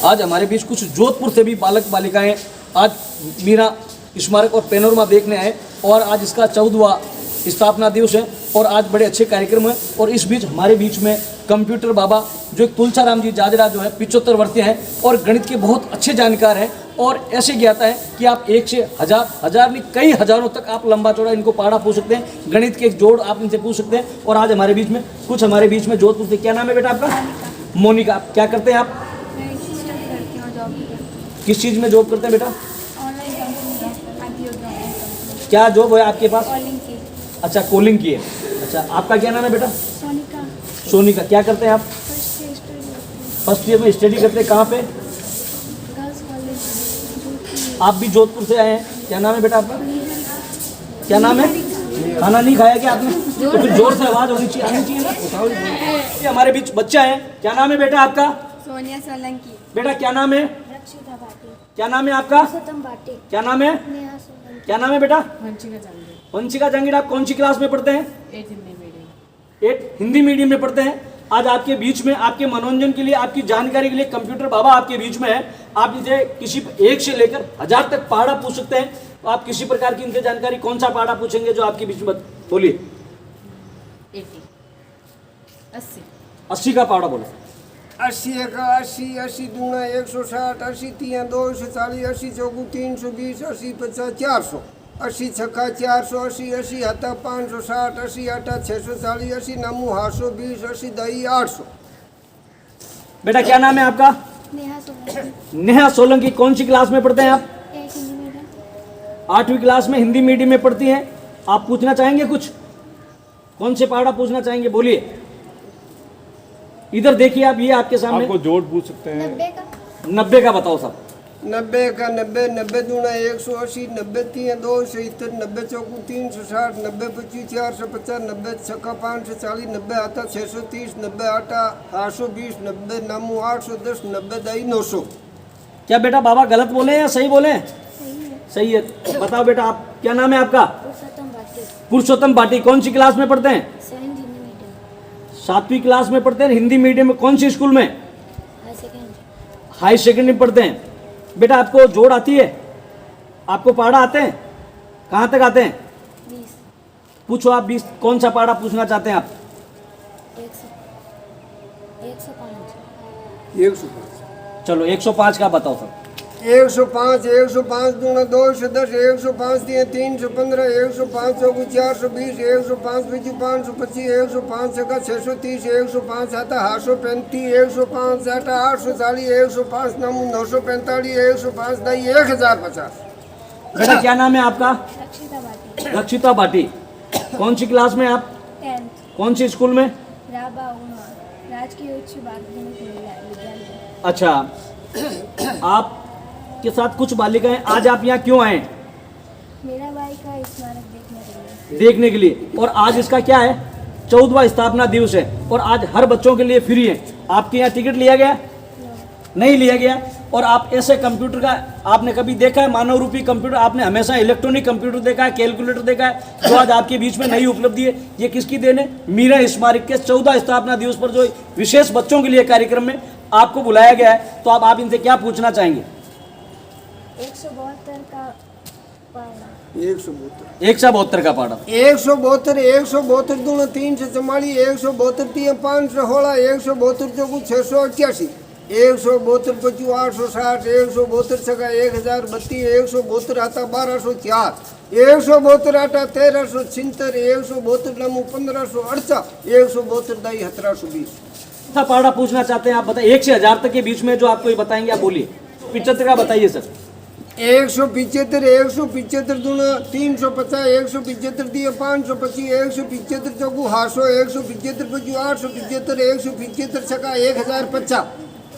आज हमारे बीच कुछ जोधपुर से भी बालक बालिकाएं आज मीरा स्मारक और पेनोरमा देखने आए और आज इसका 14वां स्थापना दिवस है और आज बड़े अच्छे कार्यक्रम है। और इस बीच हमारे बीच में कंप्यूटर बाबा जो तुलसाराम जी जाजरा जो है 75 वर्षीय हैं और गणित के बहुत अच्छे जानकार हैं और ऐसे ज्ञाता है कि आप एक से हजार नहीं कई हजारों तक आप लंबा चौड़ा इनको पहाड़ा पूछ सकते हैं, गणित के जोड़ आप इनसे पूछ सकते हैं। और आज हमारे बीच में कुछ हमारे बीच में जोधपुर से, क्या नाम है बेटा आपका? मोनिका। आप क्या करते हैं आप? किस चीज़ में जॉब करते हैं बेटा? क्या जॉब है आपके पास? अच्छा, कॉलिंग की है। अच्छा, आपका क्या नाम है बेटा? सोनिका। सोनिका। क्या करते हैं आप? फर्स्ट ईयर में स्टडी करते हैं। कहाँ पे? Girls college. आप भी जोधपुर से आए हैं। क्या नाम है बेटा आपका? क्या नाम है? खाना नहीं खाया क्या आपने? तो फिर जोर से आवाज़ आनी चाहिए ना। ये हमारे बीच बच्चा है। क्या नाम है बेटा आपका? सोनिया सोलंकी। बेटा क्या नाम है? रक्षिता भाटी। क्या नाम है आपका? सतम भाटी। क्या नाम है? नेहा सोलंकी। क्या नाम है बेटा? वंशिका जंगल। वंशिका जंगीर। आप कौन सी क्लास में पढ़ते हैं? 8 हिंदी मीडियम। 8 हिंदी मीडियम में पढ़ते हैं। आज आपके बीच में आपके मनोरंजन के लिए, आपकी जानकारी के लिए कंप्यूटर बाबा आपके बीच में है। आप इनसे किसी एक से लेकर 1000 तक पहाड़ा पूछ सकते हैं। तो आप किसी प्रकार की इनसे जानकारी, कौन सा पहाड़ा पूछेंगे जो आपके बीच में? बोलिए। 80 80 का पहाड़ा बोलो। 80 का 80, 80 दूना 160, 80 तीन 240, 80 चौकू 320, 80 50 400, 80 छक्का 400, 80 80 हत्ता 560, 80 आटा 640, 80 नमू 820, 80 दही 800। बेटा क्या नाम है आपका? नेहा सोलंकी। नेहा सोलंकी। कौन सी क्लास में पढ़ते हैं आप? 8 हिंदी मीडियम। 8वीं क्लास में हिंदी मीडियम में पढ़ती हैं। आप पूछना चाहेंगे कुछ? कौन से पहाड़ा पूछना चाहेंगे? बोलिए। इधर देखिए आप, ये आपके सामने। आपको जोड़ पूछ सकते हैं। 90 का। 90 का बताओ सब। 90 का 90, 90 दूना 180, 90 तीन 270, 90 चौकू 360, 90 25 450, 90 छक्का 540, 90 आता 630, 90 आटा 820, 90 नमू 810, 90 दही 900। क्या बेटा बाबा गलत बोले या सही बोले? सही है। सही है। बताओ बेटा, आप क्या नाम है आपका? सतम भाटी। पुरुषोत्तम भाटी। कौन सी क्लास में पढ़ते हैं? 7 हिंदी मीडियम। 7वीं क्लास में पढ़ते हैं। हिंदी मीडियम में कौन सी स्कूल में? High secondary. हाई सेकेंडरी में पढ़ते हैं। बेटा आपको जोड़ आती है? आपको पहाड़ा आते हैं? कहाँ तक आते हैं? 20। पूछो आप 20 कौन सा पहाड़ा पूछना चाहते हैं आप? 105। 105। चलो 105 का बताओ सर। 105, 105 दूना 210, 105 तीन 315, 105 चौकू 420, 105 पीछू 525, 105 छक्का 630, 105 आता 835, 105 आटा 840, 105 नमू 945, 105 दही 1050। बेटा क्या नाम है आपका? रक्षिता भाटी। रक्षिता भाटी। कौन सी क्लास में आप? 10th। कौन सी स्कूल में? राबा उमा राजकीय उच्च माध्यमिक विद्यालय। अच्छा, आप के साथ कुछ बालिकाएं, आज आप यहाँ क्यों आए? मेरा भाई का स्मारक देखने के लिए। देखने के लिए। और आज इसका क्या है? 14वां स्थापना दिवस है और आज हर बच्चों के लिए फ्री है। आपके यहाँ टिकट लिया गया? नहीं लिया गया। और आप ऐसे कंप्यूटर का आपने कभी देखा है? मानव रूपी कंप्यूटर आपने हमेशा इलेक्ट्रॉनिक कंप्यूटर देखा है, कैलकुलेटर देखा है, जो आज आपके बीच में नई उपलब्धि है। ये किसकी देन है? मीरा स्मारक के 14 स्थापना दिवस पर जो विशेष बच्चों के लिए कार्यक्रम में आपको बुलाया गया है। तो आप इनसे क्या पूछना चाहेंगे? 172 का पहाड़ा। 172, 172 का पहाड़ा। 172, 172 दूना 344, 172 तीन 516, 172 चौकू 688, 172 पचू 860, 172 छक्का 1032, 172 आता 1204, 172 आटा 1376, 172 नमू 1548, 172 दही 1720। सा पहाड़ा पूछना चाहते हैं आप? बताइए। 1 से 1000 तक के बीच में जो आपको ये बताएंगे आप बोलिए। 75 का बताइए सर। 175, 175 दूना 350, 175 दिए 525, 175 चौकू 800, 175 पचू 875, 175 छक्का 1050,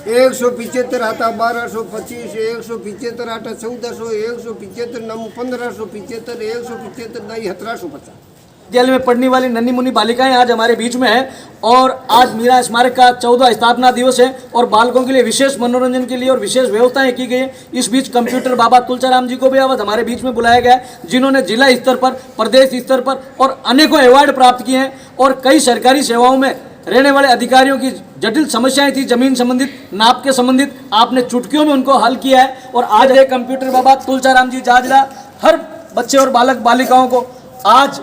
175 आता 1225, 175 आटा 1400, 175 नमू 1575, 175 दही 1750। विद्यालय में पढ़ने वाली नन्ही मुन्नी बालिकाएं आज हमारे बीच में है और आज मीरा स्मारक का 14वां स्थापना दिवस है और बालकों के लिए विशेष मनोरंजन के लिए और विशेष व्यवस्थाएं की गई है। इस बीच कंप्यूटर बाबा तुलसाराम जी को भी आज हमारे बीच में बुलाया गया है, जिन्होंने जिला स्तर पर, प्रदेश स्तर पर और अनेकों अवार्ड प्राप्त किए हैं और कई सरकारी सेवाओं में रहने वाले अधिकारियों की जटिल समस्याएं थी जमीन संबंधित, नाप के संबंधित, आपने चुटकियों में उनको हल किया है। और आज एक कंप्यूटर बाबा तुलचाराम जी जाजरा हर बच्चे और बालक बालिकाओं को आज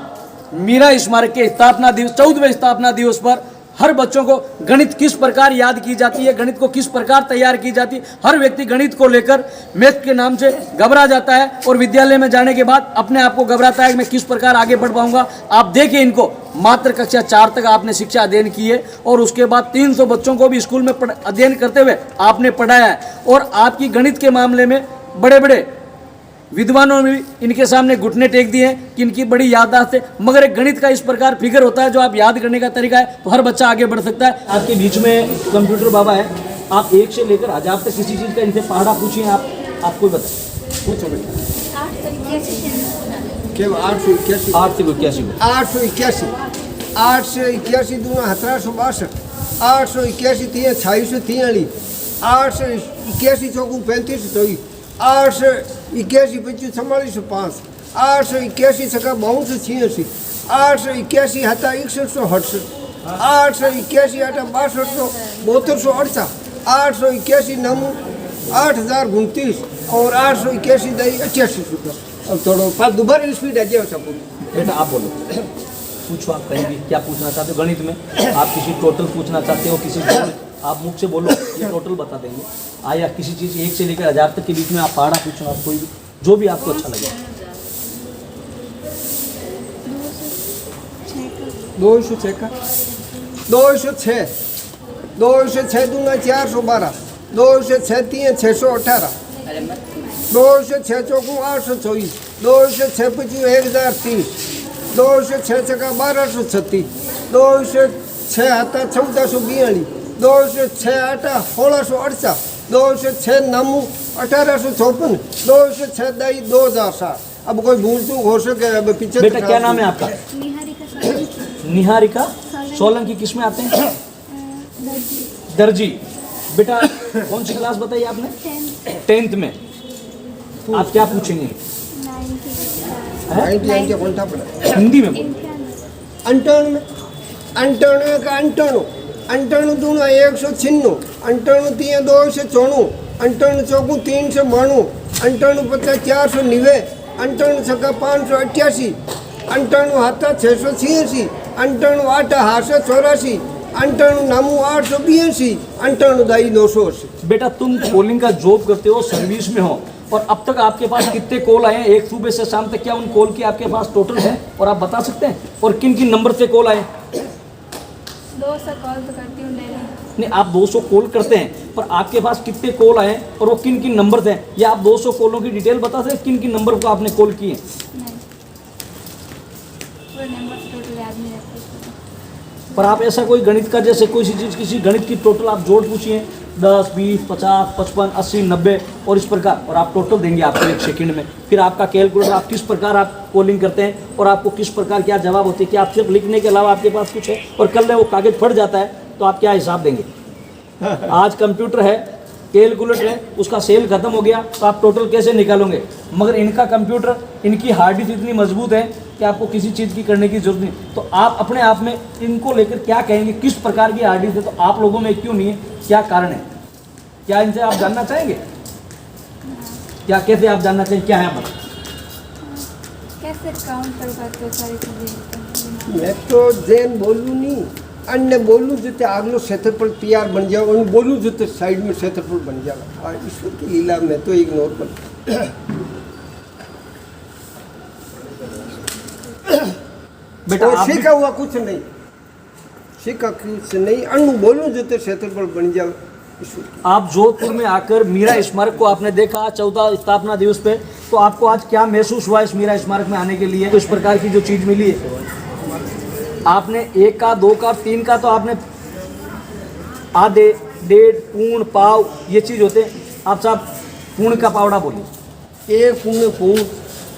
मीरा स्मारक के स्थापना दिवस 14वें स्थापना दिवस पर हर बच्चों को गणित किस प्रकार याद की जाती है, गणित को किस प्रकार तैयार की जाती है। हर व्यक्ति गणित को लेकर मैथ के नाम से घबरा जाता है और विद्यालय में जाने के बाद अपने आप को घबराता है कि मैं किस प्रकार आगे बढ़ पाऊंगा। आप देखिए इनको मात्र कक्षा 4 तक आपने शिक्षा अध्ययन की है और उसके बाद 300 बच्चों को भी स्कूल में अध्ययन करते हुए आपने पढ़ाया है। और आपकी गणित के मामले में बड़े बड़े विद्वानों ने भी इनके सामने घुटने टेक दिए हैं कि इनकी बड़ी याददाश्त है, मगर एक गणित का इस प्रकार फिगर होता है जो आप याद करने का तरीका है तो हर बच्चा आगे बढ़ सकता है। आपके बीच में कंप्यूटर बाबा है, आप 1 से लेकर 1000 तक किसी चीज़ का इनसे पहाड़ा पूछिए, आपको बताएं। पूछो बेटा। 8 से 81 केवल 881 8 से 81 881 8 से 81 दूना 1762 8 से 81 थी 2643 8 से 81 चौकू 35 चौबीस 8 से 81 25 4405 8 से 81 सका 5286 8 से 81 हता 6168 8 से 81 हटा 6268 8 से 81 नमू 8029 और 8 से 81 दई 88 रुपये। अब थोड़ा पास दोबारा स्पीड है सब। बेटा आप बोलो, पूछो, आप कहीं भी क्या पूछना चाहते हो गणित में, आप किसी टोटल पूछना चाहते हो, किसी आप मुख से बोलो ये टोटल बता देंगे। या किसी चीज़ 1 से लेकर 1000 तक के बीच में आप पहाड़ा पूछो, आप कोई भी जो भी आपको अच्छा लगे। 206 का 206 206 दूना 412 206 3 618 206 चौकू 824 206 25 1030 206 छका 1236 206 हता 1442 206 आटा 1668 206 नमू 1854 206 दई 2007। अब कोई भूल चूक हो सके अब पीछे। बेटा क्या नाम है आपका? निहारिका सोलंकी। निहारिका सोलंकी। किस में आते हैं? दर्जी। बेटा कौन सी क्लास बताइए आपने? 10th में। आप क्या पूछेंगे? 90 हिंदी में बोलो। 98 98 का 98 98 दूना 196 98 3 294 98 चौकू 392 98 50 490 98 छक्का 588 98 हाथा 686 98 आटा 884 98 नामू 882 98 दाई 980। बेटा तुम कॉलिंग का जॉब करते हो, सर्विस में हो, और अब तक आपके पास कितने कॉल आए हैं एक सुबह से शाम तक? क्या उन कॉल की आपके पास टोटल है और आप बता सकते हैं? और किन किन नंबर से कॉल आए? 200 कॉल तो करती हूँ डेली। नहीं, आप 200 कॉल करते हैं, पर आपके पास कितने कॉल आए और वो किन किन नंबर थे? या आप 200 कॉलों की डिटेल बता सकते किन किन नंबर को आपने कॉल किए? नहीं, वो नंबर टोटल याद नहीं रखते। पर आप ऐसा कोई गणित का जैसे कोई चीज़ किसी गणित की टोटल आप जोड़ पूछिए 10 20 50 55 80 90 और इस प्रकार, और आप टोटल देंगे आपको 1 सेकंड में। फिर आपका कैलकुलेटर आप किस प्रकार आप कॉलिंग करते हैं और आपको किस प्रकार क्या जवाब होते हैं, कि आप सिर्फ लिखने के अलावा आपके पास कुछ है, और कल में वो कागज फट जाता है तो आप क्या हिसाब देंगे? आज कंप्यूटर है, कैलकुलेटर है, उसका सेल खत्म हो गया तो आप टोटल कैसे निकालोगे? मगर इनका कंप्यूटर, इनकी हार्ड डिस्क इतनी मजबूत है कि आपको किसी चीज़ की करने की जरूरत नहीं। तो आप अपने आप में इनको लेकर क्या कहेंगे, किस प्रकार की हार्ड डिस्क है, तो आप लोगों में क्यों नहीं है, क्या कारण है? क्या इनसे आप जानना चाहेंगे? क्या कैसे आप जानना चाहिए, क्या है आप? कैसे काउंट कर पाते हो सारी चीज़ें? मैं तो जैन बोलूँ नहीं, अन्य बोलूँ जो आगलो क्षेत्रफल तैयार बन जाओ, उन बोलूँ जो साइड में क्षेत्रफल बन जाएगा। और ईश्वर की लीला में तो इग्नोर कर। बेटा और सीखा हुआ कुछ नहीं, सीखा कुछ नहीं, अनु बोलूँ जो क्षेत्रफल बन जाओ। आप जोधपुर में आकर मीरा स्मारक को आपने देखा 14 स्थापना दिवस पे, तो आपको आज क्या महसूस हुआ इस मीरा स्मारक में आने के लिए? तो इस प्रकार की जो चीज़ मिली है आपने 1 का 2 का 3 का तो आपने आधे डेढ़ पूर्ण पाव ये चीज़ होते हैं। आप साहब पूर्ण का पावड़ा बोलिए। 1 पूर्ण पूर्ण,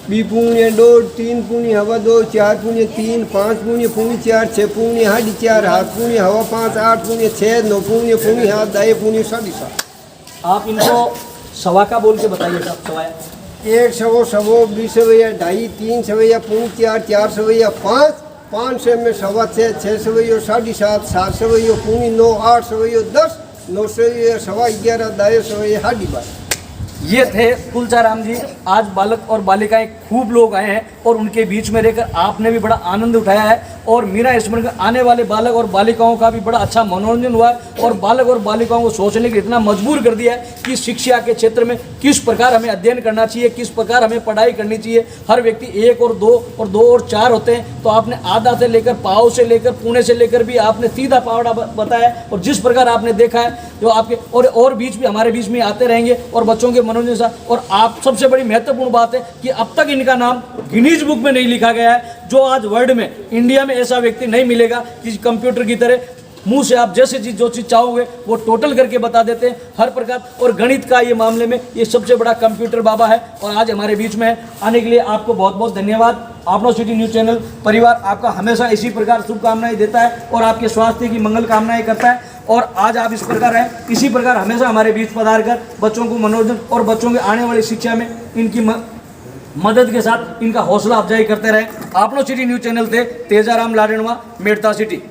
2 पूर्ण 2, 3 पूर्ण हवा 2, 4 पूर्ण 3, 5 पूर्ण 4, 6 पूर्ण 4.5, 7 पूर्ण हवा 5, 8 पूर्ण 6, 9 पूर्ण 7, 10 पूर्ण 7.5। आप इनको सवा का बोल के बताइए साहब। सवाया 1 सवो 20 सवैया 2.5, 3 सवैया पूर्ण 4, 4 सवैया 5, 5 6 में 6.25, 6 सवैयो 7.5, 7 सवैयो 9, 8 सवैयो 10, 9 सवैयो 11.25, 10 सवैयो 12.5। ये थे तुलचाराम जी। आज बालक और बालिकाएं खूब लोग आए हैं और उनके बीच में रहकर आपने भी बड़ा आनंद उठाया है और मीरा स्मरण में आने वाले बालक और बालिकाओं का भी बड़ा अच्छा मनोरंजन हुआ है और बालक और बालिकाओं को सोचने के लिए इतना मजबूर कर दिया है कि शिक्षा के क्षेत्र में किस प्रकार हमें अध्ययन करना चाहिए, किस प्रकार हमें पढ़ाई करनी चाहिए। हर व्यक्ति 1 और 2 और 2 और 4 होते हैं, तो आपने आधा से लेकर पाव से लेकर पुणे से लेकर भी आपने सीधा पावड़ा बताया और जिस प्रकार आपने देखा है जो आपके और बीच भी हमारे बीच में आते रहेंगे और बच्चों के मनोरंजन से। और आप सबसे बड़ी महत्वपूर्ण बात है कि अब तक इनका नाम गिनीज बुक में नहीं लिखा गया है। जो आज वर्ल्ड में, इंडिया में ऐसा व्यक्ति नहीं मिलेगा कि कंप्यूटर की तरह मुंह से आप जैसे चीज जो चीज चाहोगे वो टोटल करके बता देते हैं हर प्रकार। और गणित का ये मामले में ये सबसे बड़ा कंप्यूटर बाबा है और आज हमारे बीच में है। आने के लिए आपको बहुत बहुत धन्यवाद। आपनो सिटी न्यूज़ चैनल परिवार आपका हमेशा इसी प्रकार शुभकामनाएं देता है और आपके स्वास्थ्य की मंगल कामनाएं करता है। और आज आप इस प्रकार हैं, इसी प्रकार हमेशा हमारे बीच पधार कर बच्चों को मनोरंजन और बच्चों के आने वाली शिक्षा में इनकी मदद के साथ इनका हौसला अफजाई करते रहे। आपनो सिटी न्यूज़ चैनल थे तेजाराम लाडनवा, मेड़ता सिटी।